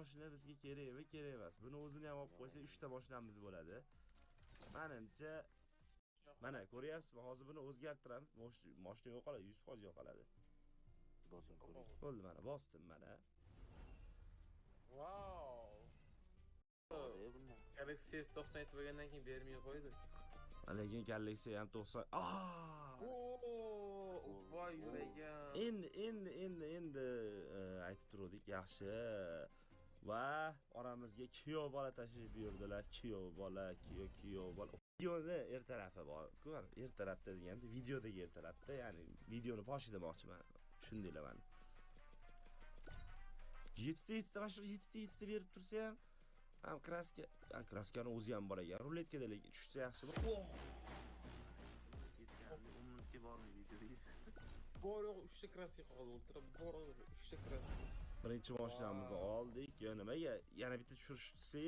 mashina bizga kerakmi, kerak emas. Buni o'zini ham olib qo'ysa 3 ta mashinamiz bo'ladi. Menimcha mana ko'ryapsizmi? Hozir buni o'zgartiramiz. Mashina yo'qoladi, 100% yo'qoladi. Bosing ko'ring. Bo'ldi mana, bosdim mana. Wow. Galaxy S97 bo'lgandan keyin bermay qo'ydi. Lekin Galaxy ham 90. Voy yuragim. Endi aytib turdik, yaxshi. Va oramizga kuyov bola tashrif buyurdilar. Kuyov bola. Videoni ertarafi bor-ku, ertarafda deganda videodagi ertarafda, ya'ni videoni boshi demoqchiman. Tushundinglar meni. 7 mashina 7 berib tursa ham kraskani o'zi ham bor ekan. Ruletkada lekin tushsa yaxshi bo'lar. 10 minutga bormay videodaysiz. Bor yo'q 3 ta kraska qoldi o'ltirib. Bor 3 ta kraska. Birinchi mashinamizni oldik. Nimaga yana bitta tushirishsa